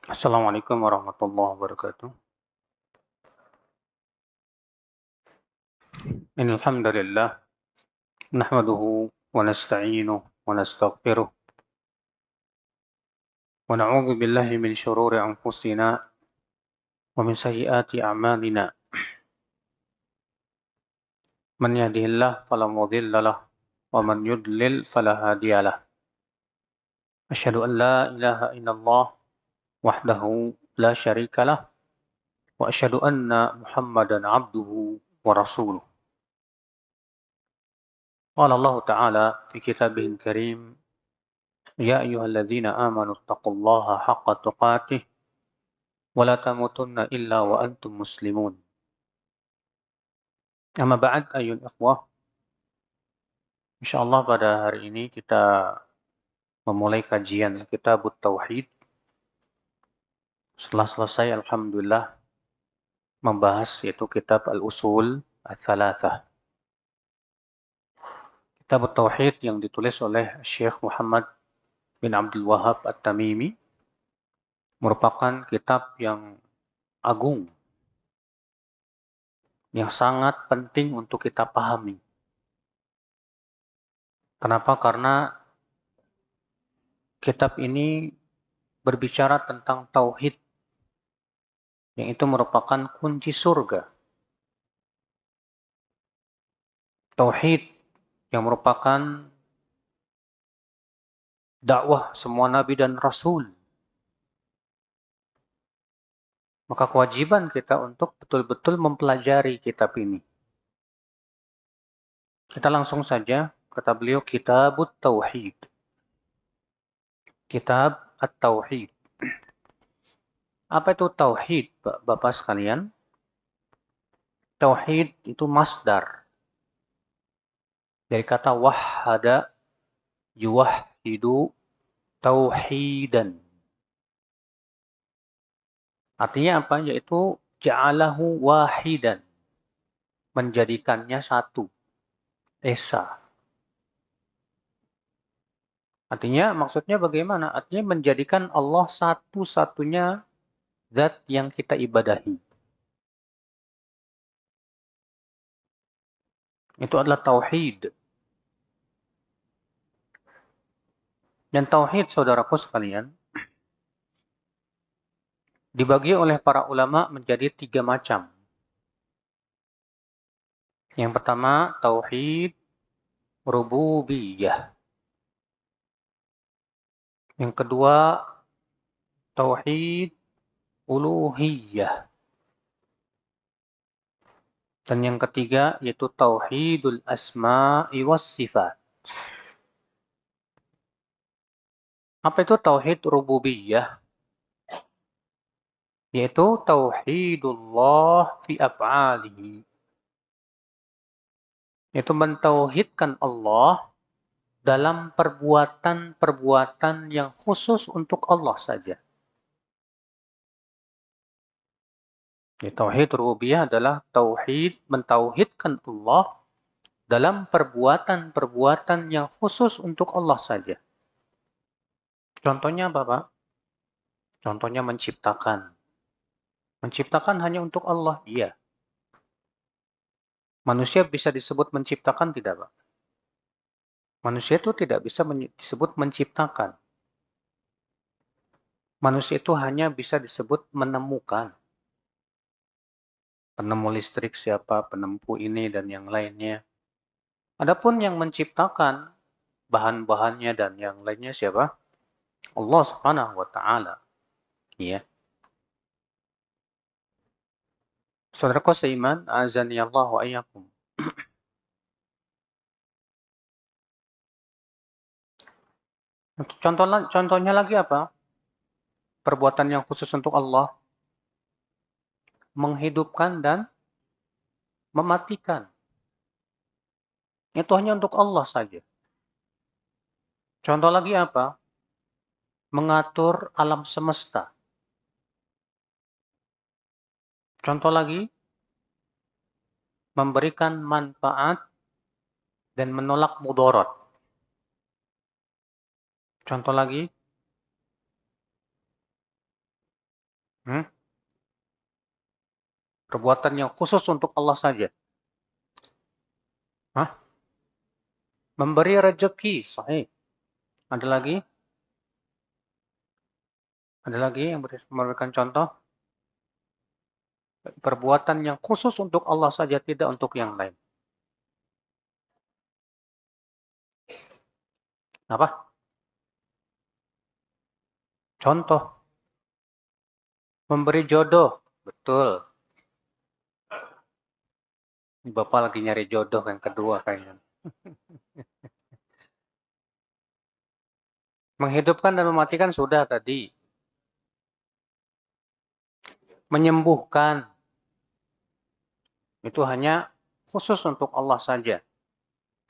Assalamualaikum warahmatullahi wabarakatuh. Innal hamdalillah nahmaduhu wa nasta'inuhu wa nastaghfiruh wa na'udzu billahi min shururi anfusina wa min sayyiati a'malina. Man yahdihillahu fala mudilla lahu wa man yudlil fala hadiya lahu. Asyhadu an la ilaha illallah wahdahu la syarika lahu wa asyhadu anna Muhammadan abduhu wa rasuluh. Qala Allah Ta'ala fi kitabihil karim, ya ayyuhalladzina amanu taqullaha haqqa tuqatih wala tamutunna illa wa antum muslimun. Amma ba'd ayyul ikhwah, insyaallah pada hari ini kita memulai kajian Kitab Tauhid. Setelah selesai alhamdulillah membahas yaitu kitab Al-Usul Ats-Tsalatsah. Kitab Tauhid yang ditulis oleh Syekh Muhammad bin Abdul Wahhab At-Tamimi merupakan kitab yang agung, yang sangat penting untuk kita pahami. Kenapa? Karena kitab ini berbicara tentang tauhid, yang itu merupakan kunci surga. Tauhid yang merupakan dakwah semua nabi dan rasul. Maka kewajiban kita untuk betul-betul mempelajari kitab ini. Kita langsung saja, kata beliau, Kitabut Tauhid. Kitab At-Tauhid. Apa itu Tauhid, Bapak sekalian? Tauhid itu masdar. Dari kata wahhada, yuwahhidu, tauhidan. Artinya apa? Yaitu ja'alahu wahidan. Menjadikannya satu. Esa. Artinya maksudnya bagaimana? Artinya menjadikan Allah satu-satunya zat yang kita ibadahi. Itu adalah tauhid. Dan tauhid, saudaraku sekalian, dibagi oleh para ulama menjadi 3 macam. Yang pertama, tauhid rububiyah. Yang kedua, tauhid uluhiyah. Dan yang ketiga, yaitu tauhidul asma'i was sifat. Apa itu tauhid rububiyah? Yaitu tauhidullah fi af'alihi. Yaitu mentauhidkan Allah dalam perbuatan-perbuatan yang khusus untuk Allah saja. Tauhid rububiyah adalah mentauhidkan Allah dalam perbuatan-perbuatan yang khusus untuk Allah saja. Contohnya apa, Pak? Contohnya menciptakan. Menciptakan hanya untuk Allah, iya. Manusia bisa disebut menciptakan tidak, Pak? Manusia itu tidak bisa disebut menciptakan. Manusia itu hanya bisa disebut menemukan. Penemu listrik siapa, penempuh ini dan yang lainnya. Adapun yang menciptakan bahan-bahannya dan yang lainnya siapa? Allah Subhanahu wa taala. Ya. Saudaraku seiman, azani Allah wa iyyakum. Contohnya lagi apa? Perbuatan yang khusus untuk Allah. Menghidupkan dan mematikan. Itu hanya untuk Allah saja. Contoh lagi apa? Mengatur alam semesta. Contoh lagi, memberikan manfaat dan menolak mudarat. Contoh lagi, Hmm? Perbuatan yang khusus untuk Allah saja. Hah? Memberi rezeki, sahih. Ada lagi? Ada lagi yang memberikan contoh? Perbuatan yang khusus untuk Allah saja, tidak untuk yang lain. Apa? Contoh. Memberi jodoh. Betul. Ini Bapak lagi nyari jodoh yang kedua kayaknya. Menghidupkan dan mematikan sudah tadi. Menyembuhkan. Itu hanya khusus untuk Allah saja.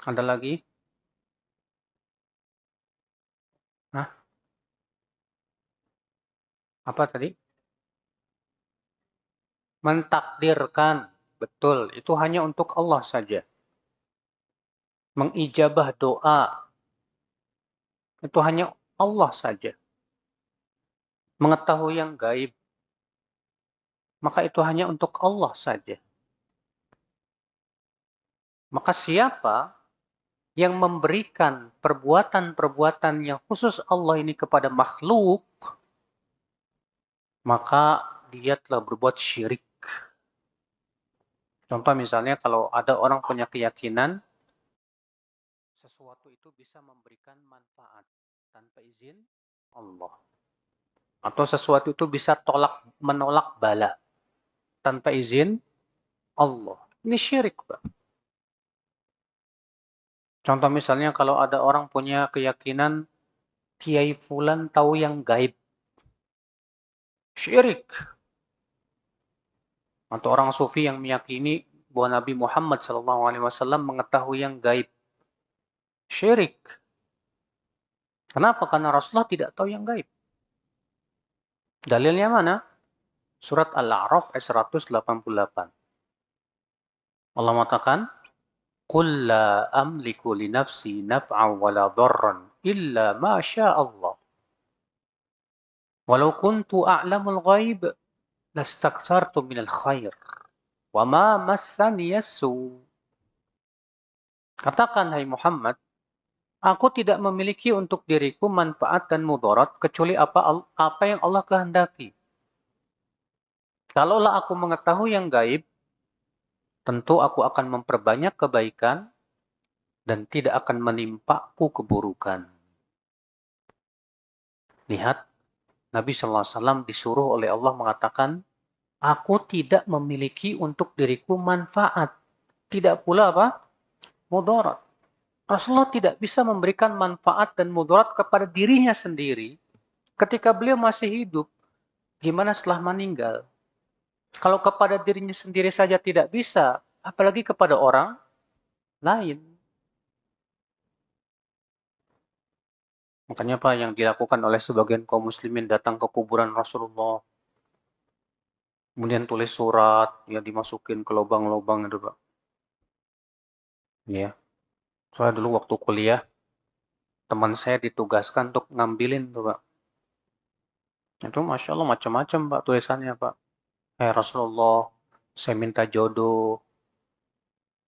Ada lagi? Nah, apa tadi? Mentakdirkan. Betul, itu hanya untuk Allah saja. Mengijabah doa. Itu hanya Allah saja. Mengetahui yang gaib. Maka itu hanya untuk Allah saja. Maka siapa yang memberikan perbuatan-perbuatan yang khusus Allah ini kepada makhluk, maka dia telah berbuat syirik. Contoh misalnya kalau ada orang punya keyakinan sesuatu itu bisa memberikan manfaat tanpa izin Allah. Atau sesuatu itu bisa menolak bala tanpa izin Allah. Ini syirik, Pak. Contoh misalnya kalau ada orang punya keyakinan Kiai Fulan tahu yang gaib. Syirik. Atau orang sufi yang meyakini bahwa Nabi Muhammad SAW mengetahui yang gaib. Syirik. Kenapa? Karena Rasulullah tidak tahu yang gaib. Dalilnya mana? Surat Al-A'raf ayat 188. Allah mengatakan, "Qul la amliku li nafsi naf'an wa la dharran illa ma syaa Allah. Walau kuntu a'lamul ghaib lastakthartu minal khair wa ma massani yasu." Katakan hai Muhammad, aku tidak memiliki untuk diriku manfaat dan mudarat kecuali apa yang Allah kehendaki. Kalaulah aku mengetahui yang gaib, tentu aku akan memperbanyak kebaikan dan tidak akan menimpaku keburukan. Lihat, Nabi SAW disuruh oleh Allah mengatakan, aku tidak memiliki untuk diriku manfaat. Tidak pula apa? Mudarat. Rasulullah tidak bisa memberikan manfaat dan mudarat kepada dirinya sendiri ketika beliau masih hidup. Gimana setelah meninggal? Kalau kepada dirinya sendiri saja tidak bisa, apalagi kepada orang lain. Makanya apa yang dilakukan oleh sebagian kaum muslimin datang ke kuburan Rasulullah, kemudian tulis surat, ya dimasukin ke lubang-lubang itu, Pak. Ya, saya dulu waktu kuliah, teman saya ditugaskan untuk ngambilin tuh, Pak. Itu Masya Allah macam-macam, Pak, tulisannya, Pak. Rasulullah, saya minta jodoh.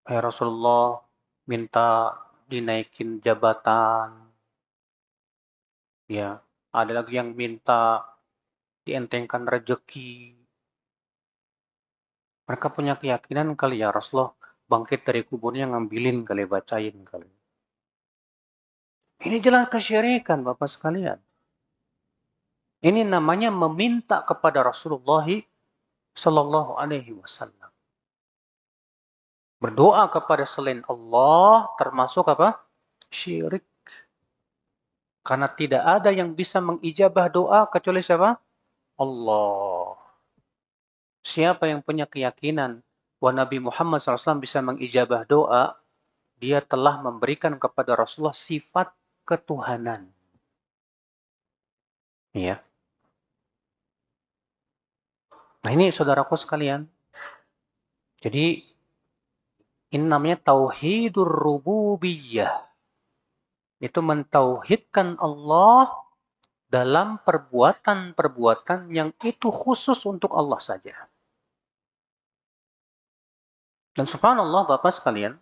Rasulullah, minta dinaikin jabatan. Ya, ada lagi yang minta dientengkan rezeki. Mereka punya keyakinan kali ya Rasulullah bangkit dari kuburnya ngambilin kali, bacain kali. Ini jelas kesyirikan Bapak sekalian. Ini namanya meminta kepada Rasulullah Sallallahu Alaihi Wasallam. Berdoa kepada selain Allah termasuk apa? Syirik. Karena tidak ada yang bisa mengijabah doa kecuali siapa? Allah. Siapa yang punya keyakinan bahwa Nabi Muhammad SAW bisa mengijabah doa, dia telah memberikan kepada Rasulullah sifat ketuhanan. Ya. Nah ini saudaraku sekalian. Jadi ini namanya tauhidur rububiyah. Itu mentauhidkan Allah dalam perbuatan-perbuatan yang itu khusus untuk Allah saja. Dan subhanallah Bapak sekalian,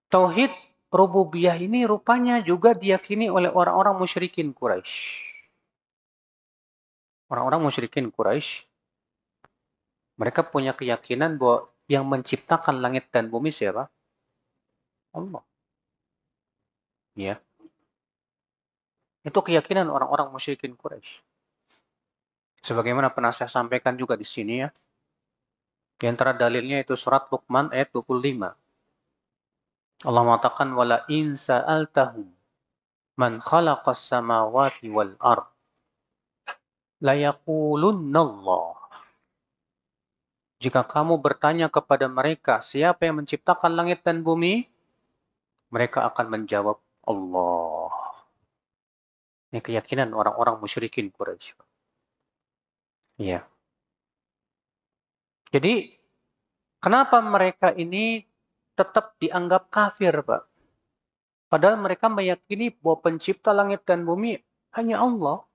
tauhid rububiyah ini rupanya juga diyakini oleh orang-orang musyrikin Quraisy. Orang-orang musyrikin Quraisy, mereka punya keyakinan bahwa yang menciptakan langit dan bumi siapa? Allah. Ya. Itu keyakinan orang-orang musyrikin Quraisy. Sebagaimana pernah saya sampaikan juga di sini ya. Di antara dalilnya itu surat Luqman ayat 25. Allah mengatakan wala in sa'altahum man khalaqas samawati wal ard la yaqulunallah. Jika kamu bertanya kepada mereka siapa yang menciptakan langit dan bumi, mereka akan menjawab Allah. Ini keyakinan orang-orang musyrikin Quraisy. Iya. Jadi kenapa mereka ini tetap dianggap kafir, Pak? Padahal mereka meyakini bahwa pencipta langit dan bumi hanya Allah.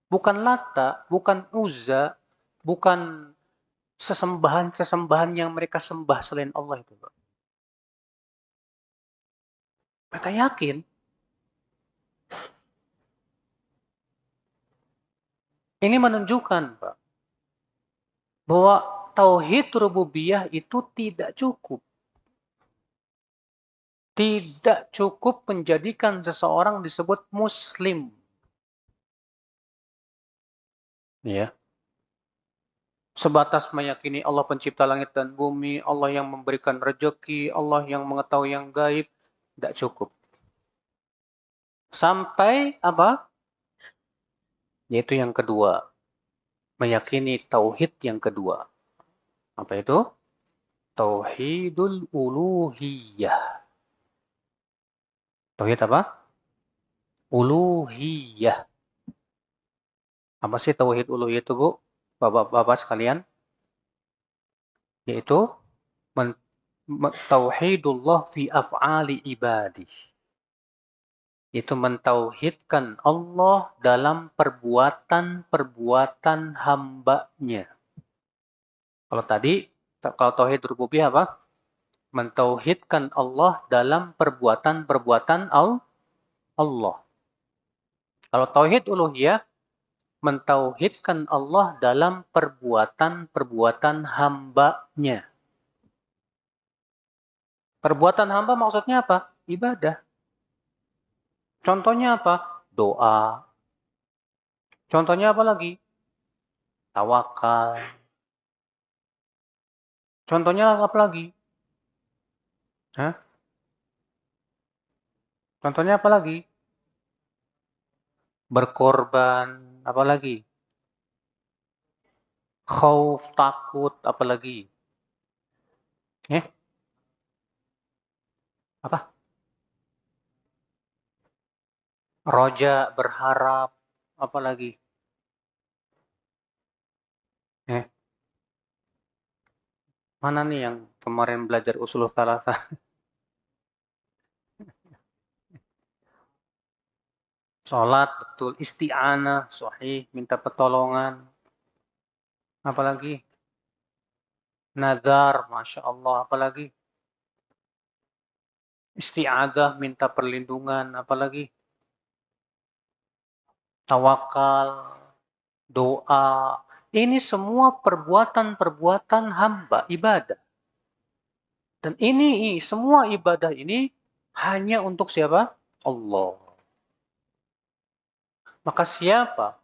Bukan Lata, bukan Uzza, bukan sesembahan-sesembahan yang mereka sembah selain Allah itu, Pak. Mereka yakin. Ini menunjukkan, Pak, bahwa tauhid rububiyah itu tidak cukup. Tidak cukup menjadikan seseorang disebut muslim. Ya. Sebatas meyakini Allah pencipta langit dan bumi, Allah yang memberikan rezeki, Allah yang mengetahui yang gaib, tidak cukup. Sampai apa? Yaitu yang kedua. Meyakini tauhid yang kedua. Apa itu? Tauhidul uluhiyah. Tauhid apa? Uluhiyah. Apa sih tauhid uluhiyah itu, Bu? Bapak-bapak sekalian. Yaitu tauhidullah fi af'ali ibadih. Itu mentauhidkan Allah dalam perbuatan-perbuatan hambanya. Kalau tauhid rububiyah apa? Mentauhidkan Allah dalam perbuatan-perbuatan Allah. Kalau tauhid uluhiyah, mentauhidkan Allah dalam perbuatan-perbuatan hambanya. Perbuatan hamba maksudnya apa? Ibadah. Contohnya apa? Doa. Contohnya apa lagi? Tawakal. Contohnya apa lagi? Hah? Contohnya apa lagi? Berkorban. Apa lagi? Khauf, takut. Apa lagi? Eh? Apa? Roja, berharap. Apa lagi? Eh? Mana nih yang kemarin belajar usul thalatha? Sholat, betul. Isti'anah, sahih. Minta pertolongan. Apalagi? Nadar, Masya Allah. Apalagi? Isti'adah, minta perlindungan. Apalagi? Tawakal, doa. Ini semua perbuatan-perbuatan hamba, ibadah. Dan ini, semua ibadah ini hanya untuk siapa? Allah. Maka siapa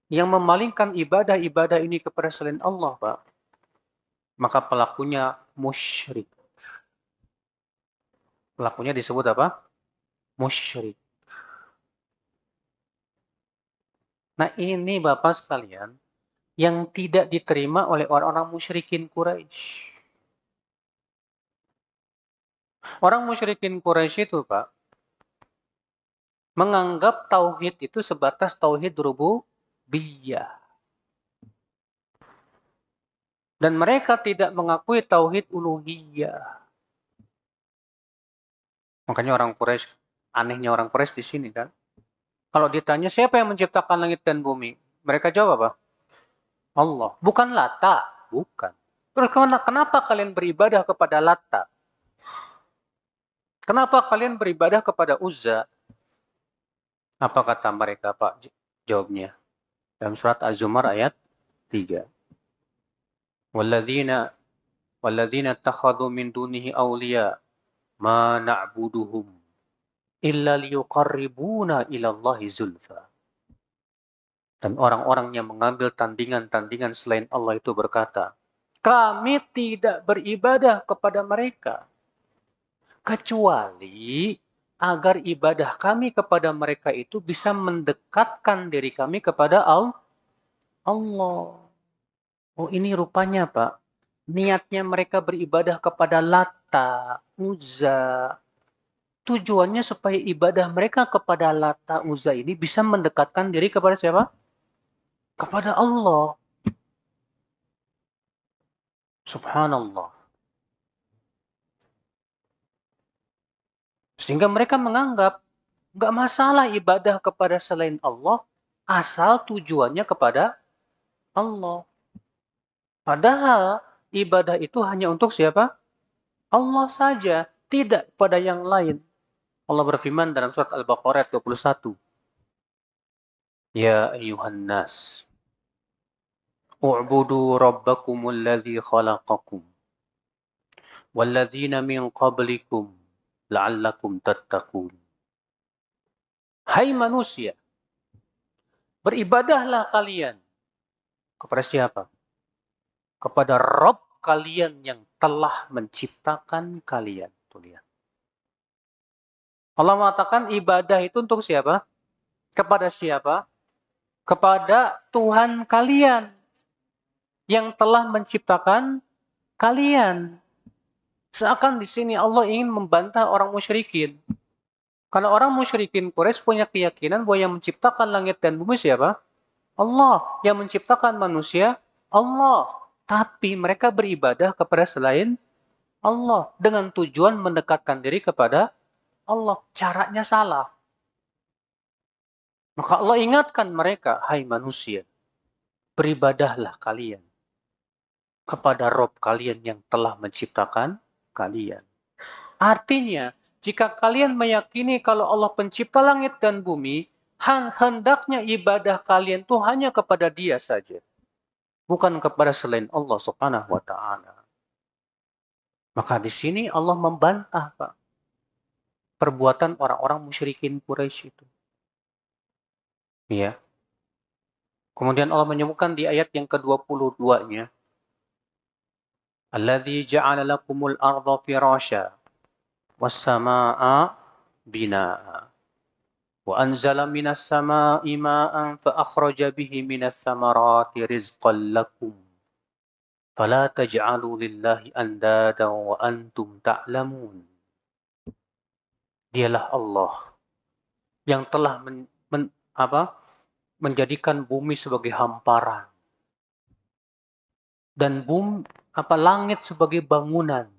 yang memalingkan ibadah-ibadah ini kepada selain Allah, Pak? Maka pelakunya musyrik. Pelakunya disebut apa? Musyrik. Nah ini Bapak sekalian, yang tidak diterima oleh orang-orang musyrikin Quraisy. Orang musyrikin Quraisy itu, Pak, menganggap tauhid itu sebatas tauhid rububiyah. Dan mereka tidak mengakui tauhid uluhiyah. Makanya orang Quraisy, anehnya orang Quraisy di sini kan. Kalau ditanya siapa yang menciptakan langit dan bumi, mereka jawab apa? Allah. Bukan Lata, bukan. Terus kenapa kalian beribadah kepada Lata? Kenapa kalian beribadah kepada Uzza? Apa kata mereka, Pak? Jawabnya dalam surat Az-Zumar ayat 3. Walladzina walladzina takhadhu min dunihi awliya ma na'buduhum illa liyuqarribuna ila Allahi zulfa. Dan orang-orang yang mengambil tandingan-tandingan selain Allah itu berkata, kami tidak beribadah kepada mereka kecuali agar ibadah kami kepada mereka itu bisa mendekatkan diri kami kepada Allah. Oh, ini rupanya, Pak. Niatnya mereka beribadah kepada Lata, Uzza. Tujuannya supaya ibadah mereka kepada Lata, Uzza ini bisa mendekatkan diri kepada siapa? Kepada Allah. Subhanallah. Sehingga mereka menganggap nggak masalah ibadah kepada selain Allah asal tujuannya kepada Allah. Padahal ibadah itu hanya untuk siapa? Allah saja, tidak pada yang lain. Allah berfirman dalam surat Al-Baqarah 21. Ya ayuhan nas, u'budu rabbakumul ladzi khalaqakum walladzina min qablikum la'allakum tattaqun. Hai manusia, beribadahlah kalian kepada siapa? Kepada Rabb kalian yang telah menciptakan kalian. Tuh lihat. Allah mengatakan ibadah itu untuk siapa? Kepada siapa? Kepada Tuhan kalian yang telah menciptakan kalian. Seakan di sini Allah ingin membantah orang musyrikin. Karena orang musyrikin Quraisy punya keyakinan bahwa yang menciptakan langit dan bumi siapa? Allah. Yang menciptakan manusia, Allah. Tapi mereka beribadah kepada selain Allah. Dengan tujuan mendekatkan diri kepada Allah. Caranya salah. Maka Allah ingatkan mereka, hai manusia, beribadahlah kalian kepada Rob kalian yang telah menciptakan kalian. Artinya, jika kalian meyakini kalau Allah pencipta langit dan bumi, hendaknya ibadah kalian itu hanya kepada Dia saja. Bukan kepada selain Allah Subhanahu wa taala. Maka di sini Allah membantah, Pak, perbuatan orang-orang musyrikin Quraisy itu. Ya. Kemudian Allah menyebutkan di ayat yang ke-22-nya, Alladzi ja'ala lakumul arda firasya was samaa'a binaa'a wa anzala minas samaa'i maa'an fa akhraja bihi minas samarati rizqan lakum fala taj'alu lillahi andadan wa antum ta'lamun. Dialah Allah yang telah menjadikan bumi sebagai hamparan dan langit sebagai bangunan.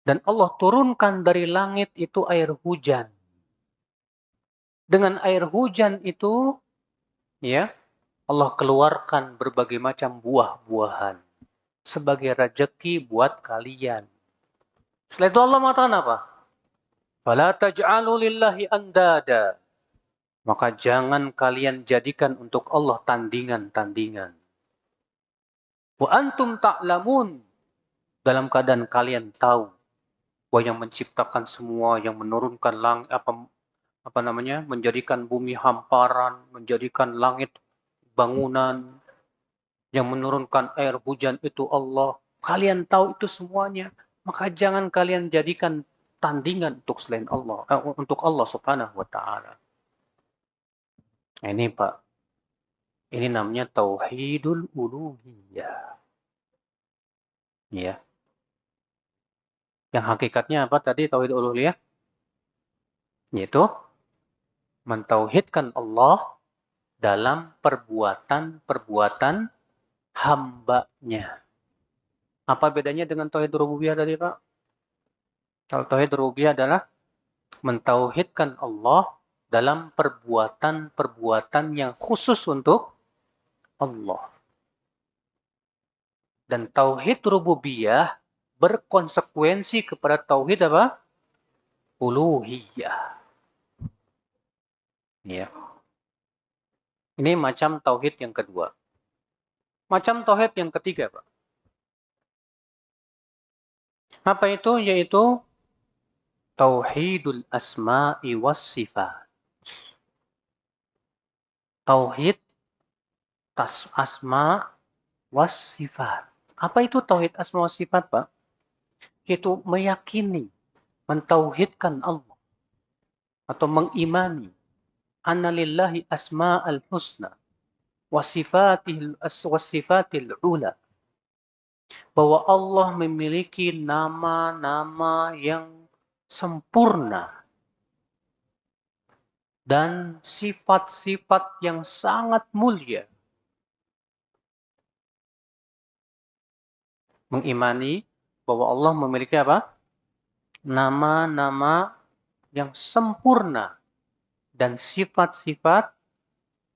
Dan Allah turunkan dari langit itu air hujan. Dengan air hujan itu, ya, Allah keluarkan berbagai macam buah-buahan sebagai rezeki buat kalian. Setelah itu Allah mengatakan apa? Fala taj'alu lillahi andada. Maka jangan kalian jadikan untuk Allah tandingan-tandingan. Wa antum ta'lamun. Dalam keadaan kalian tahu bahwa yang menciptakan semua, yang menurunkan menjadikan bumi hamparan, menjadikan langit bangunan, yang menurunkan air hujan itu Allah. Kalian tahu itu semuanya, maka jangan kalian jadikan tandingan untuk selain Allah, untuk Allah Subhanahu wa taala. Ini Pak, ini namanya tauhidul uluhiyah. Ya. Yang hakikatnya apa tadi tauhid uluhiyah? Yaitu mentauhidkan Allah dalam perbuatan-perbuatan hambanya. Apa bedanya dengan tauhid rububiyah tadi, Pak? Kalau tauhid rububiyah adalah mentauhidkan Allah dalam perbuatan-perbuatan yang khusus untuk Allah. Dan tauhid rububiyah berkonsekuensi kepada tauhid apa? Uluhiyah. Ya. Ini macam tauhid yang kedua. Macam tauhid yang ketiga, Pak. Apa itu? Yaitu tauhidul asma'i was sifat. Tauhid asma was sifat. Apa itu tauhid asma was sifat, Pak? Itu meyakini, mentauhidkan Allah atau mengimani anna lillahi asma'al husna wasifatil ula, bahwa Allah memiliki nama-nama yang sempurna dan sifat-sifat yang sangat mulia. Mengimani bahwa Allah memiliki apa? Nama-nama yang sempurna dan sifat-sifat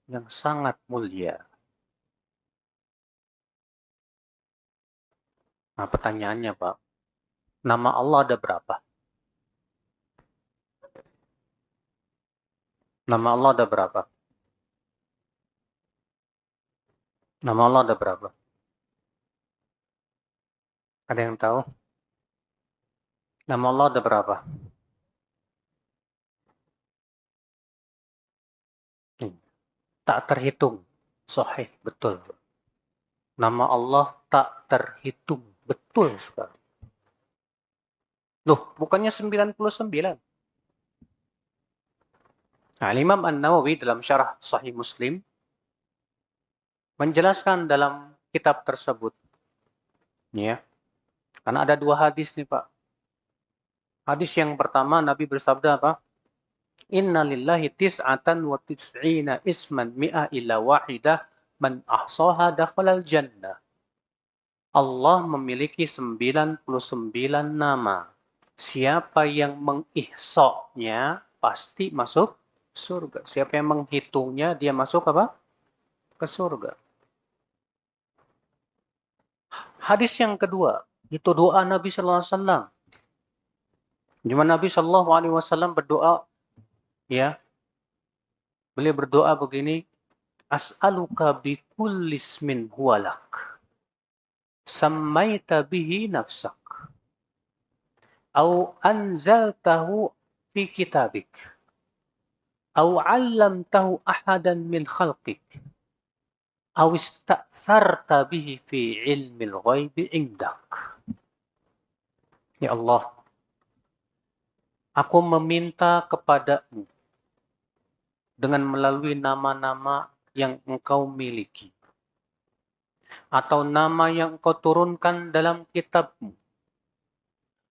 yang sangat mulia. Nah, pertanyaannya, Pak, nama Allah ada berapa? Nama Allah ada berapa? Nama Allah ada berapa? Ada yang tahu? Nama Allah ada berapa? Tak terhitung. Sahih, betul. Nama Allah tak terhitung. Betul sekali. Loh, bukannya 99? Nah, Imam An-Nawawi dalam syarah Sahih Muslim menjelaskan dalam kitab tersebut, ya, karena ada dua hadis nih, Pak. Hadis yang pertama Nabi bersabda apa? Inna lillahi tis'atan wa tis'ina isman mi'a illa wahidah man ahsaha dakhalal jannah. Allah memiliki 99 nama. Siapa yang mengihsoknya pasti masuk surga. Siapa yang menghitungnya dia masuk apa? Ke surga. Hadis yang kedua, itu doa Nabi sallallahu alaihi wasallam. Di mana Nabi sallallahu alaihi wasallam berdoa, ya. Beliau berdoa begini, as'aluka bi kulli ismin huwalak. Sammaita bihi nafsak. Au anzaltahu fi kitabik. Au 'allamtahu ahadan min khalqik. Au ista'tharta bihi fi ilmil ghaibi indak. Ya Allah, aku meminta kepadamu dengan melalui nama-nama yang engkau miliki. Atau nama yang engkau turunkan dalam kitabmu.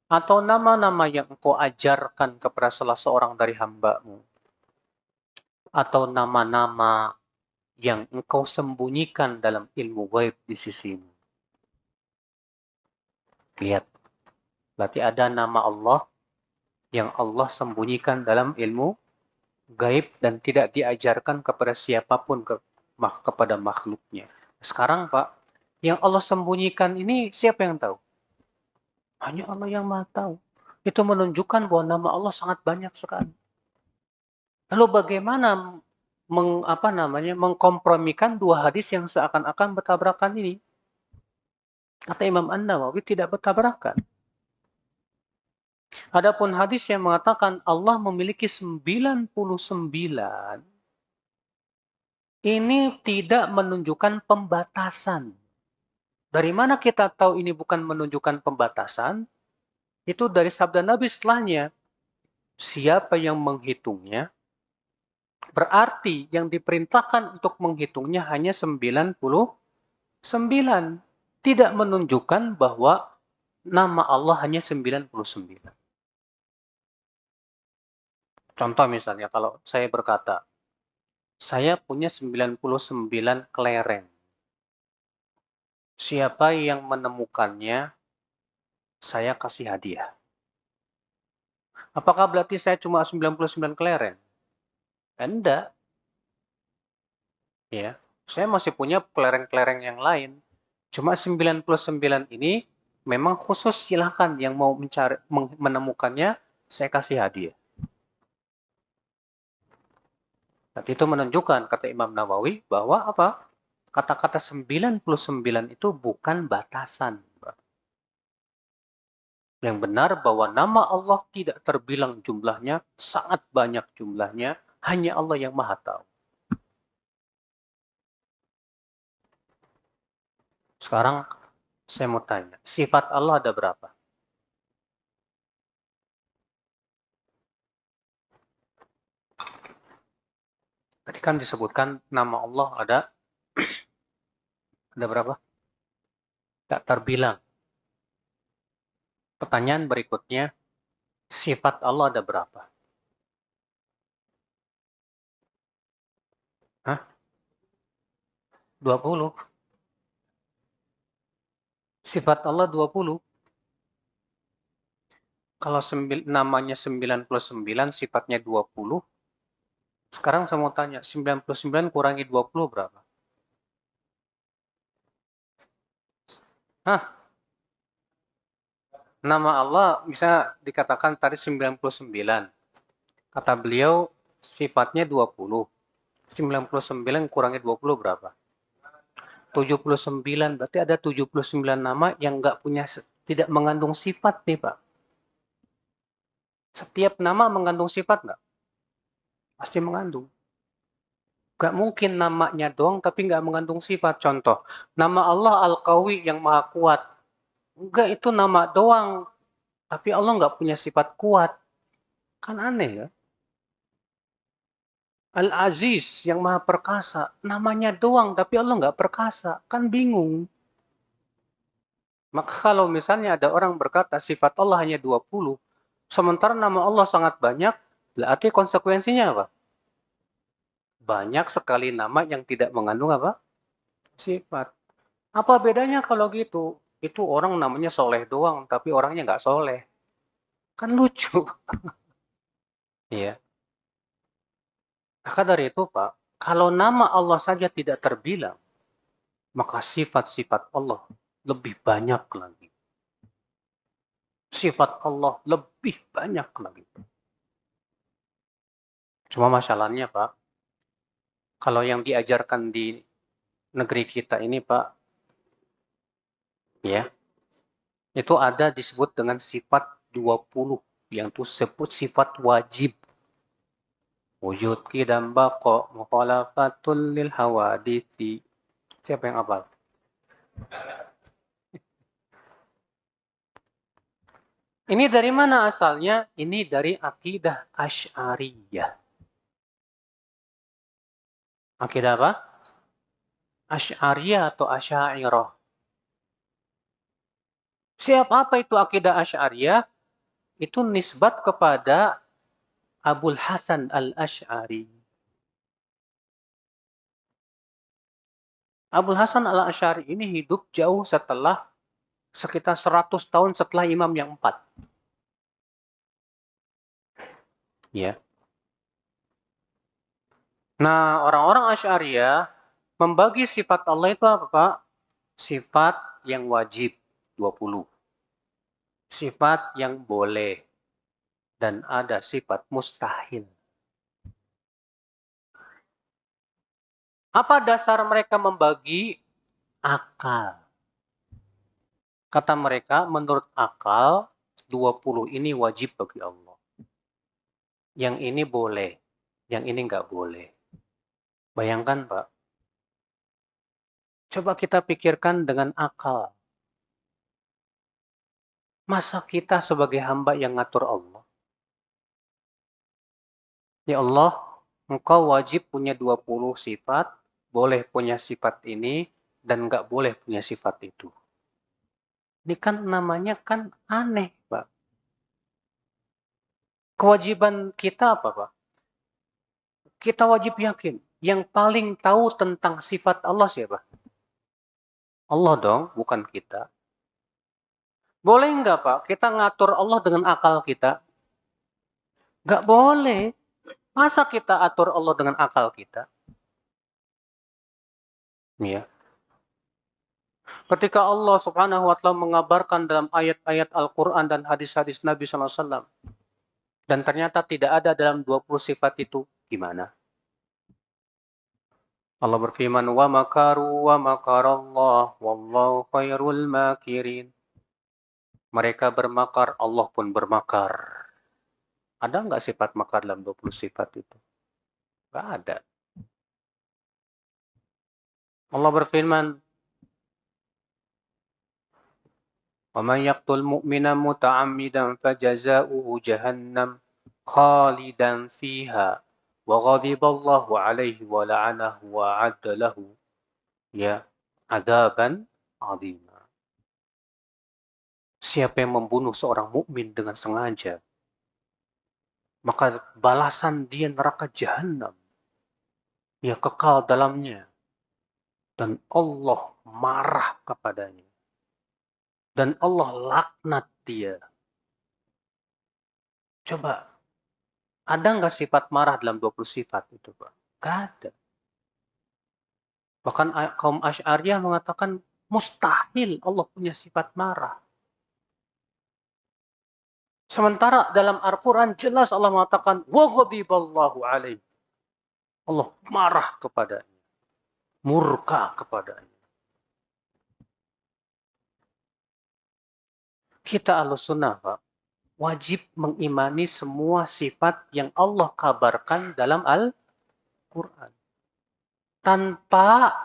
Atau nama-nama yang engkau ajarkan kepada salah seorang dari hamba-Mu. Atau nama-nama yang engkau sembunyikan dalam ilmu gaib di sisimu. Lihat, berarti ada nama Allah yang Allah sembunyikan dalam ilmu gaib dan tidak diajarkan kepada siapapun kepada makhluknya. Sekarang, Pak, yang Allah sembunyikan ini siapa yang tahu? Hanya Allah yang Maha tahu. Itu menunjukkan bahwa nama Allah sangat banyak sekali. Lalu bagaimana mengkompromikan dua hadis yang seakan-akan bertabrakan ini? Kata Imam An-Nawawi tidak bertabrakan. Adapun hadis yang mengatakan Allah memiliki 99, ini tidak menunjukkan pembatasan. Dari mana kita tahu ini bukan menunjukkan pembatasan? Itu dari sabda Nabi setelahnya. Siapa yang menghitungnya, berarti yang diperintahkan untuk menghitungnya hanya 99. Tidak menunjukkan bahwa nama Allah hanya 99. Contoh misalnya, kalau saya berkata, saya punya 99 kelereng. Siapa yang menemukannya, saya kasih hadiah. Apakah berarti saya cuma 99 kelereng? Anda, ya. Saya masih punya kelereng-kelereng yang lain. Cuma 99 ini memang khusus, silahkan yang mau mencari menemukannya saya kasih hadiah. Nah, itu menunjukkan kata Imam Nawawi bahwa apa? Kata-kata 99 itu bukan batasan. Yang benar bahwa nama Allah tidak terbilang jumlahnya, sangat banyak jumlahnya, hanya Allah yang Maha Tahu. Sekarang saya mau tanya, sifat Allah ada berapa? Tadi kan disebutkan nama Allah ada berapa? Tak terbilang. Pertanyaan berikutnya, sifat Allah ada berapa? Hah? 20. Sifat Allah 20. Kalau namanya 99, sifatnya 20. Sekarang saya mau tanya, 99 kurangi 20 berapa? Hah? Nama Allah bisa dikatakan tadi 99. Kata beliau sifatnya 20. 99 kurangi 20 berapa? 79. Berarti ada 79 nama yang tidak mengandung sifat nih Pak. Setiap nama mengandung sifat nggak? Pasti mengandung. Gak mungkin namanya doang tapi nggak mengandung sifat. Contoh, nama Allah Al-Qawi yang maha kuat. Enggak, itu nama doang. Tapi Allah nggak punya sifat kuat. Kan aneh ya? Al-Aziz yang maha perkasa. Namanya doang tapi Allah nggak perkasa. Kan bingung. Maka kalau misalnya ada orang berkata sifat Allah hanya 20, sementara nama Allah sangat banyak, berarti konsekuensinya apa? Banyak sekali nama yang tidak mengandung apa? Sifat. Apa bedanya kalau gitu? Itu orang namanya soleh doang, tapi orangnya nggak soleh. Kan lucu. Iya. Maka dari itu Pak, kalau nama Allah saja tidak terbilang, maka sifat-sifat Allah lebih banyak lagi. Sifat Allah lebih banyak lagi. Cuma masalahnya Pak, kalau yang diajarkan di negeri kita ini Pak, ya, itu ada disebut dengan sifat 20 yang itu sebut sifat wajib. Wujud kidam bako mukhalafatul lil hawadithi. Siapa yang hafal? Ini dari mana asalnya? Ini dari akidah Asy'ariyah. Akidah apa? Asy'ariyah atau Asy'ariyah. Siapa apa itu akidah Asy'ariyah? Itu nisbat kepada Abul Hasan al-Asy'ari. Abul Hasan al-Asy'ari ini hidup jauh setelah sekitar 100 tahun setelah imam yang empat. Ya. Nah, orang-orang Asy'ariyah membagi sifat Allah itu apa, Pak? Sifat yang wajib 20. Sifat yang boleh dan ada sifat mustahil. Apa dasar mereka membagi? Akal. Kata mereka, menurut akal 20 ini wajib bagi Allah. Yang ini boleh, yang ini nggak boleh. Bayangkan, Pak. Coba kita pikirkan dengan akal. Masa kita sebagai hamba yang ngatur Allah? Ya Allah, engkau wajib punya 20 sifat, boleh punya sifat ini, dan nggak boleh punya sifat itu. Ini kan namanya kan aneh, Pak. Kewajiban kita apa, Pak? Kita wajib yakin. Yang paling tahu tentang sifat Allah siapa? Allah dong, bukan kita. Boleh nggak, Pak? Kita ngatur Allah dengan akal kita? Nggak boleh. Masa kita atur Allah dengan akal kita? Ya. Ketika Allah Subhanahu wa taala mengabarkan dalam ayat-ayat Al-Qur'an dan hadis-hadis Nabi sallallahu alaihi wasallam dan ternyata tidak ada dalam 20 sifat itu, gimana? Allah berfirman, "Wa makaru wa makarallah wallahu khairul makirin." Mereka bermakar, Allah pun bermakar. Ada nggak sifat makar dalam 20 sifat itu? Nggak ada. Allah berfirman, وَمَنْ يَقْتُلْ مُؤْمِنًا مُتَعَمِّدًا فَجَزَاؤُهُ جَهَنَّمُ خَالِدًا فِيهَا وَغَضِبَ اللَّهُ عَلَيْهِ وَلَعَنَهُ وَأَعَدَّ لَهُ عَذَابًا عَظِيمًا. Siapa yang membunuh seorang mukmin dengan sengaja, maka balasan dia neraka jahanam. Dia kekal dalamnya. Dan Allah marah kepadanya. Dan Allah laknat dia. Coba, ada nggak sifat marah dalam 20 sifat itu, Pak? Nggak ada. Bahkan kaum Asy'ariyah mengatakan mustahil Allah punya sifat marah. Sementara dalam Al-Quran jelas Allah mengatakan wa ghadiballahu alaihi. Allah marah kepadanya. Murka kepadanya. Kita Ahlussunnah, Pak, wajib mengimani semua sifat yang Allah kabarkan dalam Al-Quran. Tanpa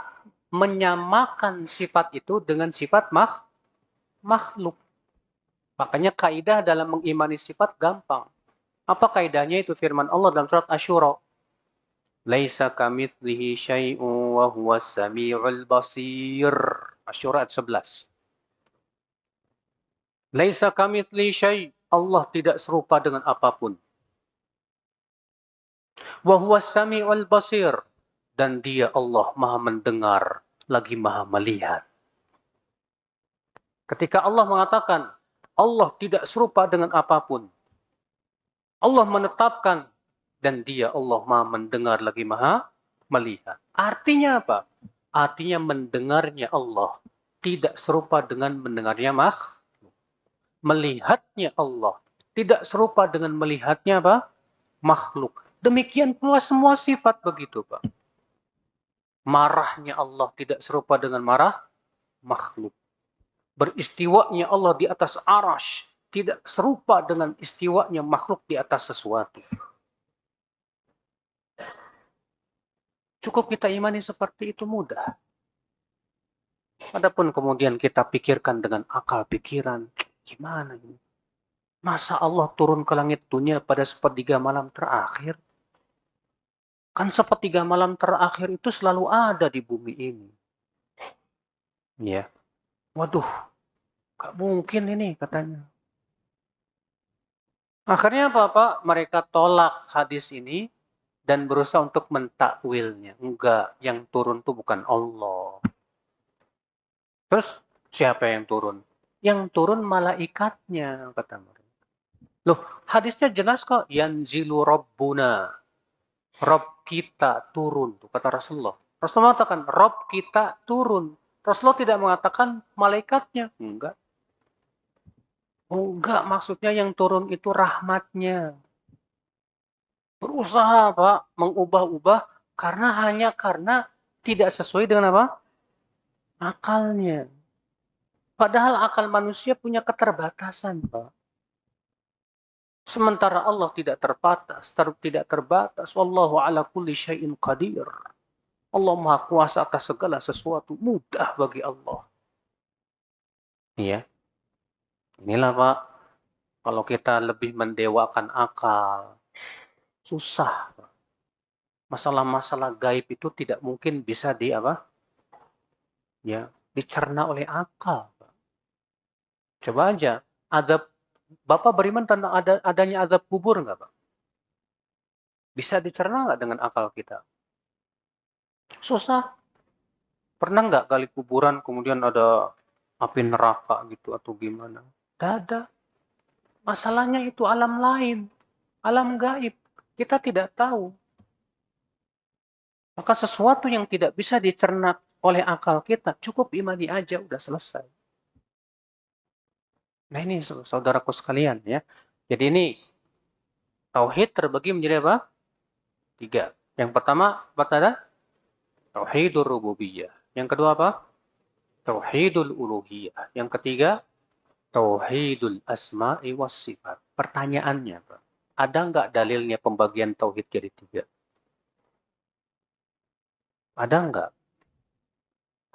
menyamakan sifat itu dengan sifat makhluk. Makanya kaidah dalam mengimani sifat gampang. Apa kaidahnya? Itu firman Allah dalam surat Asy-Syura. Laisa kamitslihi syai'un wa huwas samiul basir. Asy-Syura 11. Laisa kamitslihi syai'. Allah tidak serupa dengan apapun. Wa huwas samiul basir. Dan dia Allah Maha mendengar lagi Maha melihat. Ketika Allah mengatakan Allah tidak serupa dengan apapun, Allah menetapkan dan dia Allah Maha mendengar lagi Maha melihat. Artinya apa? Artinya mendengarnya Allah tidak serupa dengan mendengarnya makhluk. Melihatnya Allah tidak serupa dengan melihatnya apa? Makhluk. Demikian pula semua sifat begitu, Pak. Marahnya Allah tidak serupa dengan marah makhluk. Beristiwanya Allah di atas arash tidak serupa dengan istiwanya makhluk di atas sesuatu. Cukup kita imani seperti itu mudah. Adapun kemudian kita pikirkan dengan akal pikiran, gimana ini? Masa Allah turun ke langit dunia pada sepertiga malam terakhir? Kan sepertiga malam terakhir itu selalu ada di bumi ini. Ya. Waduh, gak mungkin ini katanya. Akhirnya apa, Pak? Mereka tolak hadis ini dan berusaha untuk mentakwilnya. Enggak, yang turun itu bukan Allah. Terus siapa yang turun? Yang turun malaikatnya, kata mereka. Loh, hadisnya jelas kok. Yanzilu Rabbuna. Rabb kita turun, kata Rasulullah. Rasulullah mengatakan, Rabb kita turun. Rasulullah tidak mengatakan malaikatnya. Enggak. Oh, enggak, maksudnya yang turun itu rahmatnya. Berusaha, Pak, mengubah-ubah karena tidak sesuai dengan apa? Akalnya. Padahal akal manusia punya keterbatasan, Pak. Sementara Allah tidak terbatas. Wallahu ala kulli syai'in qadir. Allah Maha Kuasa atas segala sesuatu, mudah bagi Allah. Iya. Inilah, Pak, kalau kita lebih mendewakan akal, susah, Pak. Masalah-masalah gaib itu tidak mungkin bisa dicerna oleh akal, Pak. Coba aja, Bapak beriman tentang adanya azab kubur nggak, Pak? Bisa dicerna nggak dengan akal kita? Susah. Pernah nggak kali kuburan kemudian ada api neraka gitu atau gimana? Tidak ada. Masalahnya itu alam lain, alam gaib. Kita tidak tahu. Maka sesuatu yang tidak bisa dicerna oleh akal kita, cukup imani aja, udah selesai. Nah ini saudaraku sekalian ya. Jadi ini tauhid terbagi menjadi apa? 3. Yang pertama apa tadi? Tauhidur rububiyah. Yang kedua apa? Tauhidul uluhiyah. Yang ketiga, tauhidul asma'i was sifat. Pertanyaannya, Pak, ada nggak dalilnya pembagian tauhid jadi 3? Ada nggak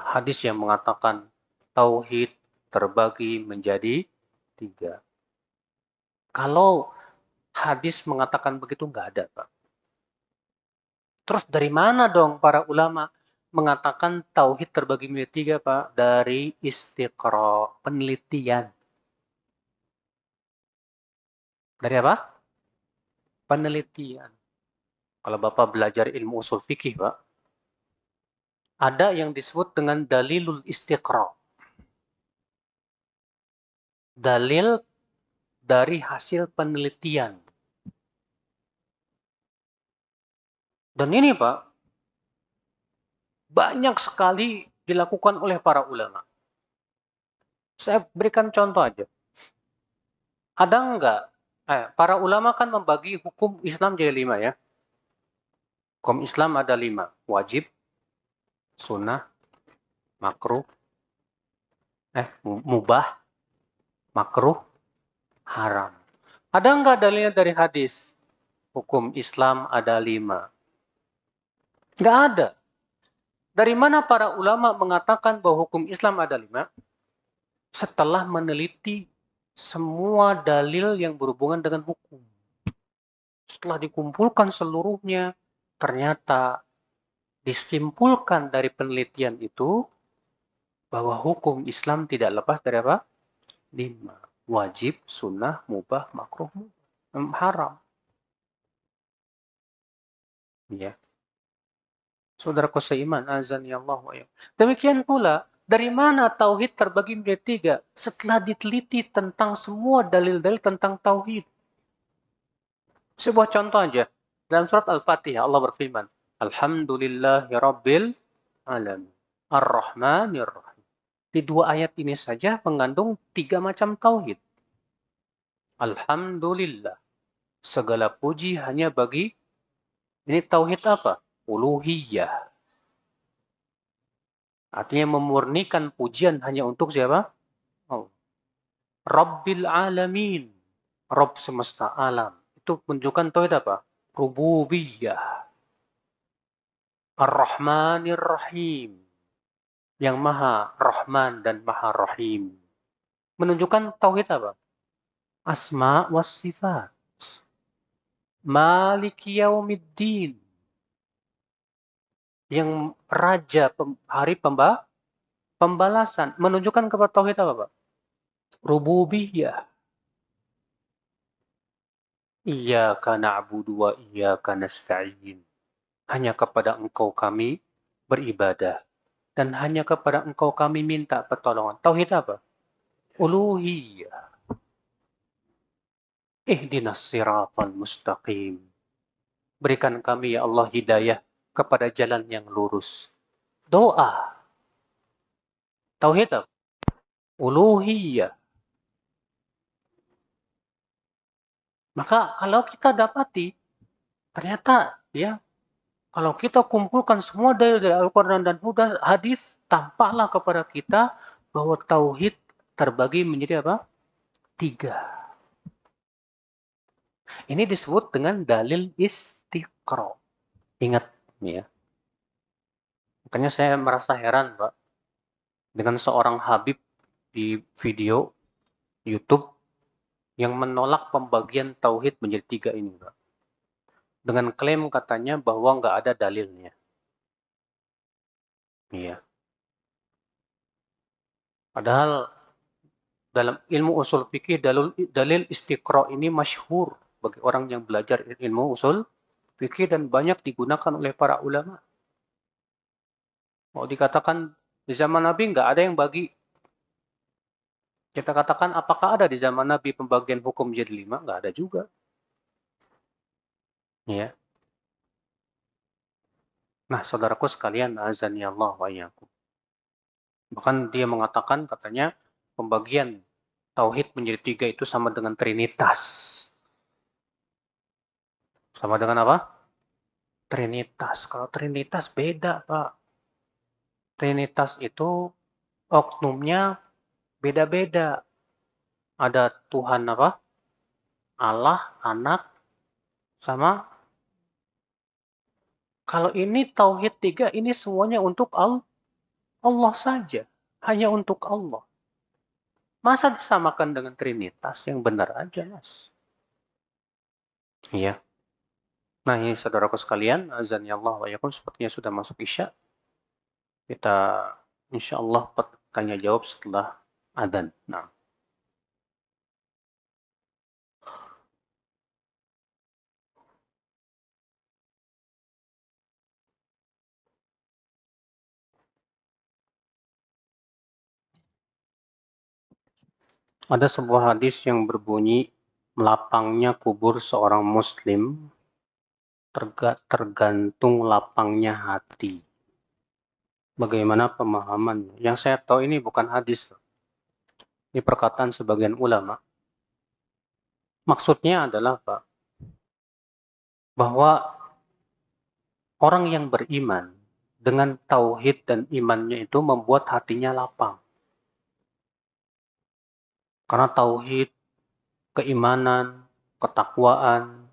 hadis yang mengatakan tauhid terbagi menjadi 3? Kalau hadis mengatakan begitu nggak ada, Pak. Terus dari mana dong para ulama mengatakan tauhid terbagi menjadi 3, Pak? Dari istiqra, penelitian. Dari apa? Penelitian. Kalau Bapak belajar ilmu usul fikih, Pak, ada yang disebut dengan dalilul istiqra. Dalil dari hasil penelitian. Dan ini, Pak, banyak sekali dilakukan oleh para ulama. Saya berikan contoh aja. Ada enggak, para ulama kan membagi hukum Islam jadi 5 ya. Hukum Islam ada 5. Wajib, sunnah, makruh, mubah, makruh, haram. Ada enggak dalilnya dari hadis? Hukum Islam ada 5. Enggak ada. Dari mana para ulama mengatakan bahwa hukum Islam ada 5? Setelah meneliti semua dalil yang berhubungan dengan hukum. Setelah dikumpulkan seluruhnya, ternyata disimpulkan dari penelitian itu bahwa hukum Islam tidak lepas dari apa? 5. Wajib, sunnah, mubah, makruh, haram. Ya. Saudaraku seiman, azan ya Allah wa ya. Demikian pula, dari mana tauhid terbagi menjadi 3? Setelah diteliti tentang semua dalil-dalil tentang tauhid. Sebuah contoh aja. Dalam surat Al-Fatihah Allah berfirman, Alhamdulillahi Rabbil Alamin. Ar-Rahmanir Rahim. Di 2 ayat ini saja mengandung 3 macam tauhid. Alhamdulillah. Segala puji hanya bagi, ini tauhid apa? Uluhiyah. Artinya memurnikan pujian hanya untuk siapa? Oh. Rabbil Alamin. Rabb semesta alam. Itu menunjukkan tauhid apa? Rububiyah. Ar-Rahmanir Rahim. Yang Maha Rahman dan Maha Rahim. Menunjukkan tauhid apa? Asma was sifat. Maliki yaumiddin. Yang raja hari pembalasan. Menunjukkan kepada tauhid apa, Pak? Rububiyah. Iyyaka na'budu wa iyyaka nasta'in. Hanya kepada Engkau kami beribadah dan hanya kepada Engkau kami minta pertolongan. Tauhid apa? Uluhiyah. Ihdinas siratal mustaqim. Berikan kami ya Allah hidayah kepada jalan yang lurus. Doa. Tauhid apa? Uluhiyah. Maka kalau kita dapati ternyata ya, kalau kita kumpulkan semua dari Al-Quran dan hadis, tampaklah kepada kita bahwa tauhid terbagi menjadi apa? 3. Ini disebut dengan dalil istiqra. Ingat ya. Makanya saya merasa heran, Pak, dengan seorang Habib di video YouTube yang menolak pembagian tauhid menjadi 3 ini, Pak. Dengan klaim katanya bahwa nggak ada dalilnya. Iya. Padahal dalam ilmu usul fikih dalil istiqra ini masyhur bagi orang yang belajar ilmu usul fikih dan banyak digunakan oleh para ulama. Mau dikatakan di zaman Nabi nggak ada yang bagi. Kita katakan apakah ada di zaman Nabi pembagian hukum jadi 5? Nggak ada juga. Ya. Nah, saudaraku sekalian, azani Allah wa iyyakum. Bahkan dia mengatakan, katanya, pembagian tauhid menjadi 3 itu sama dengan trinitas. Sama dengan apa? Trinitas. Kalau trinitas beda, Pak. Trinitas itu oknumnya beda-beda. Ada Tuhan apa? Allah, anak, sama kalau ini tauhid 3, ini semuanya untuk Allah saja. Hanya untuk Allah. Masa disamakan dengan trinitas? Yang benar aja, Mas. Iya. Nah, ini saudaraku sekalian, azan ya Allah wa yakum, sepertinya sudah masuk Isya. Kita insya Allah tanya jawab setelah adzan. Nah, ada sebuah hadis yang berbunyi, melapangnya kubur seorang muslim tergantung lapangnya hati. Bagaimana pemahaman? Yang saya tahu ini bukan hadis. Ini perkataan sebagian ulama. Maksudnya adalah, Pak, bahwa orang yang beriman dengan tauhid dan imannya itu membuat hatinya lapang. Karena tauhid, keimanan, ketakwaan,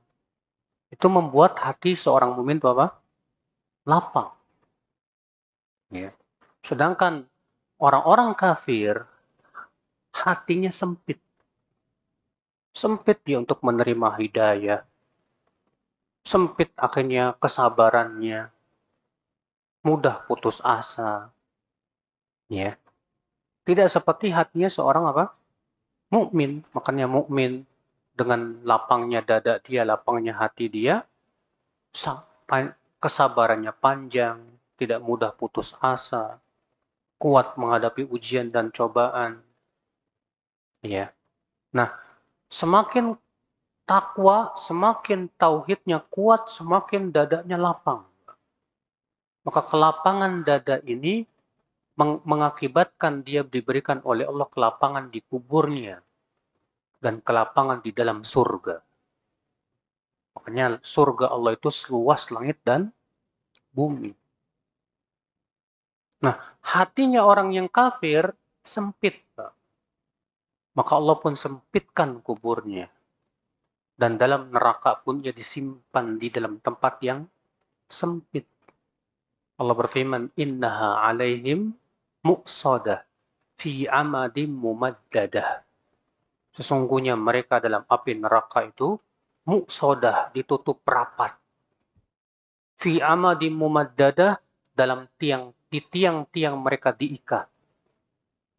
itu membuat hati seorang mukmin apa? Lapang. Ya. Sedangkan orang-orang kafir, hatinya sempit. Sempit dia untuk menerima hidayah. Sempit akhirnya kesabarannya. Mudah putus asa. Ya. Tidak seperti hatinya seorang apa? Mukmin. Makanya mukmin dengan lapangnya dada dia, lapangnya hati dia, kesabarannya panjang, tidak mudah putus asa, kuat menghadapi ujian dan cobaan. Ya. Nah, semakin takwa, semakin tauhidnya kuat, semakin dadanya lapang. Maka kelapangan dada ini mengakibatkan dia diberikan oleh Allah kelapangan di kuburnya dan kelapangan di dalam surga. Makanya surga Allah itu seluas langit dan bumi. Nah, hatinya orang yang kafir sempit. Maka Allah pun sempitkan kuburnya. Dan dalam neraka pun dia disimpan di dalam tempat yang sempit. Allah berfirman, innaha alaihim muqsadah fi amadim mumaddadah. Sesungguhnya mereka dalam api neraka itu muqsadah, ditutup rapat. Fi amadim mumaddadah, dalam tiang-tiang mereka diikat.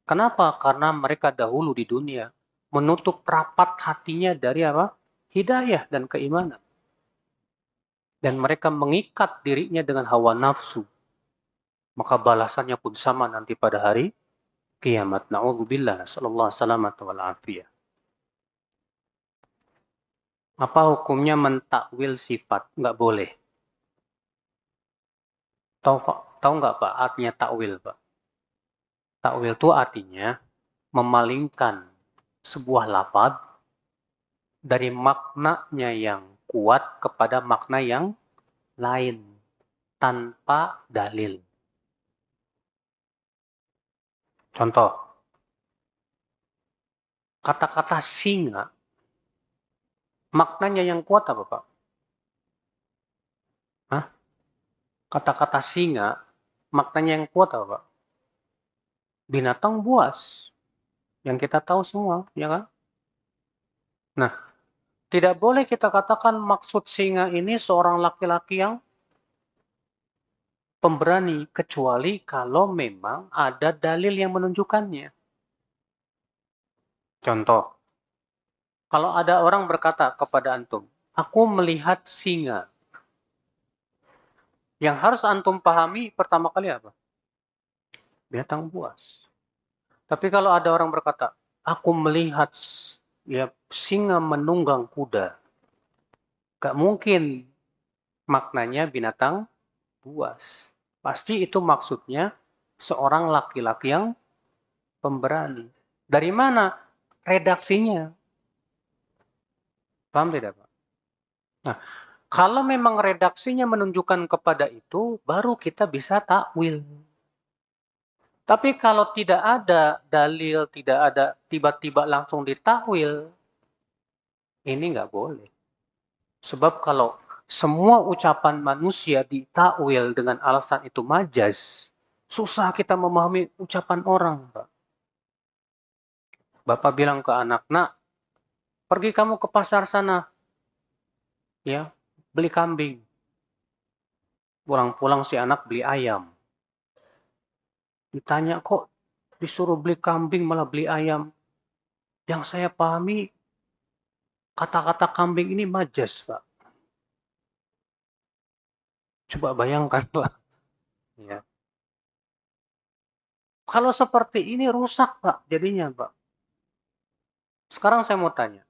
Kenapa? Karena mereka dahulu di dunia menutup rapat hatinya dari apa? Hidayah dan keimanan. Dan mereka mengikat dirinya dengan hawa nafsu. Maka balasannya pun sama nanti pada hari kiamat. Na'udzubillah. Sallallahu alaihi wal afiyah. Apa hukumnya mentakwil sifat? Nggak boleh. Tahu, tahu nggak Pak artinya takwil, Pak? Takwil itu artinya memalingkan sebuah lafaz dari maknanya yang kuat kepada makna yang lain tanpa dalil. Contoh, kata-kata singa, maknanya yang kuat apa, Pak? Hah? Kata-kata singa, maknanya yang kuat apa, Pak? Binatang buas. Yang kita tahu semua, ya kan? Nah, tidak boleh kita katakan maksud singa ini seorang laki-laki yang pemberani, kecuali kalau memang ada dalil yang menunjukkannya. Contoh, kalau ada orang berkata kepada antum, aku melihat singa. Yang harus antum pahami pertama kali apa? Binatang buas. Tapi kalau ada orang berkata, aku melihat ya singa menunggang kuda. Gak mungkin maknanya binatang buas. Pasti itu maksudnya seorang laki-laki yang pemberani. Dari mana redaksinya? Paham tidak, Pak? Nah, kalau memang redaksinya menunjukkan kepada itu, baru kita bisa takwil. Tapi kalau tidak ada dalil, tidak ada tiba-tiba langsung ditakwil, ini nggak boleh. Sebab kalau semua ucapan manusia ditakwil dengan alasan itu majaz, susah kita memahami ucapan orang, Pak. Bapak bilang ke anak, nak, pergi kamu ke pasar sana, ya, beli kambing. Pulang-pulang si anak beli ayam. Ditanya, kok disuruh beli kambing malah beli ayam? Yang saya pahami, kata-kata kambing ini majas, Pak. Coba bayangkan, Pak. Ya. Kalau seperti ini rusak, Pak, jadinya, Pak. Sekarang saya mau tanya,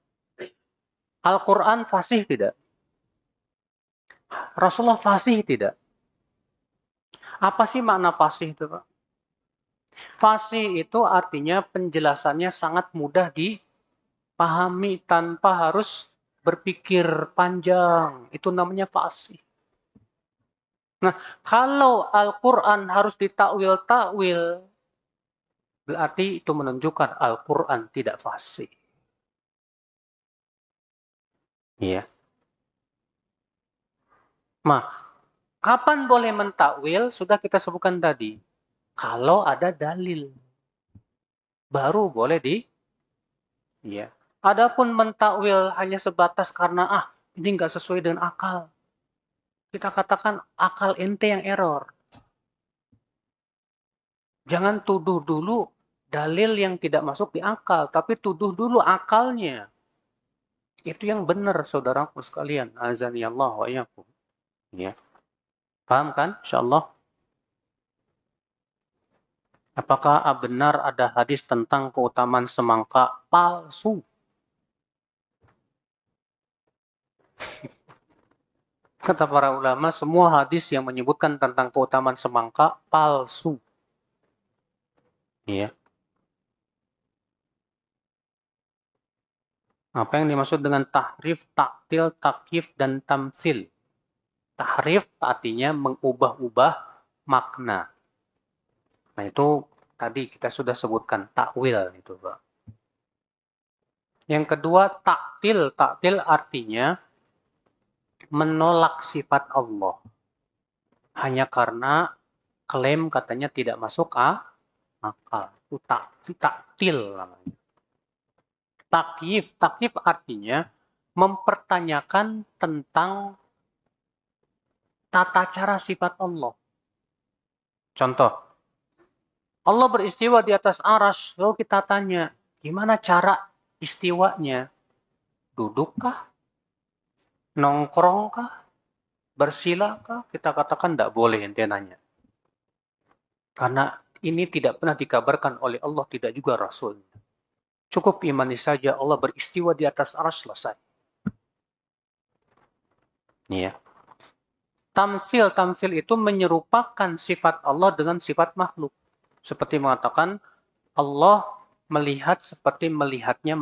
Al-Quran fasih tidak? Rasulullah fasih tidak? Apa sih makna fasih itu, Pak? Fasih itu artinya penjelasannya sangat mudah dipahami tanpa harus berpikir panjang. Itu namanya fasih. Nah, kalau Al-Quran harus ditakwil-takwil, berarti itu menunjukkan Al-Quran tidak fasih. Iya. Nah, kapan boleh mentakwil? Sudah kita sebutkan tadi. Kalau ada dalil, baru boleh iya. Adapun mentakwil hanya sebatas karena ini nggak sesuai dengan akal. Kita katakan akal ente yang error. Jangan tuduh dulu dalil yang tidak masuk di akal, tapi tuduh dulu akalnya. Itu yang benar, saudaraku sekalian. Azani Allah wa iyyakum. Ya. Paham kan? Insyaallah. Apakah benar ada hadis tentang keutamaan semangka palsu? Kata para ulama, semua hadis yang menyebutkan tentang keutamaan semangka palsu. Ya. Apa yang dimaksud dengan tahrif, taktil, takyif, dan tamsil? Tahrif artinya mengubah-ubah makna. Nah itu tadi kita sudah sebutkan takwil itu, Pak. Yang kedua taktil. Taktil artinya menolak sifat Allah. Hanya karena klaim katanya tidak masuk akal. Itu taktil namanya. Takyif. Takyif artinya mempertanyakan tentang tata cara sifat Allah. Contoh, Allah beristiwa di atas aras. Lalu kita tanya, gimana cara istiwanya? Dudukkah? Nongkrongkah? Bersilakah? Kita katakan tidak boleh ente nanya. Karena ini tidak pernah dikabarkan oleh Allah, tidak juga Rasul. Cukup imani saja Allah beristiwa di atas aras, selesai. Ya. Tamsil itu menyerupakan sifat Allah dengan sifat makhluk. Seperti mengatakan Allah melihat seperti melihatnya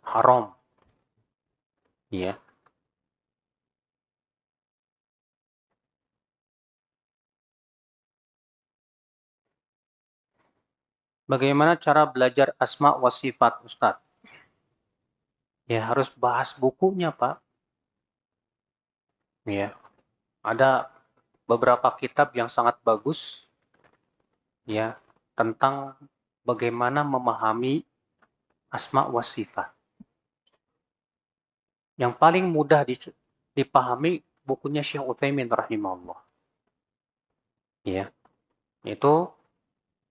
haram. Ya. Bagaimana cara belajar asma wa sifat, Ustaz? Ya harus bahas bukunya, Pak. Ya. Ada beberapa kitab yang sangat bagus ya tentang bagaimana memahami asma wa sifat. Yang paling mudah dipahami bukunya Syekh Utsaimin rahimahullah. Ya, itu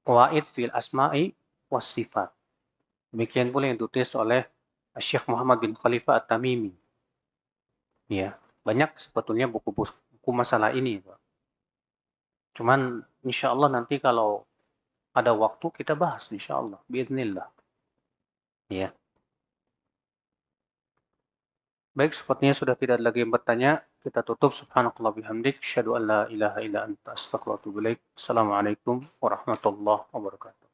Qawaid fil Asma'i was Sifat. Demikian pula yang ditulis oleh Syekh Muhammad bin Khalifah At-Tamimi. Ya, banyak sebetulnya buku masalah ini, Pak. Cuman insya Allah nanti kalau ada waktu kita bahas insya Allah. Biiznillah. Ya. Baik, sepertinya sudah tidak ada lagi yang bertanya. Kita tutup. Subhanakallah bihamdik. Asyhadu an la ilaha illa anta astaghfiruka wa atubu ilaik. Assalamualaikum warahmatullahi wabarakatuh.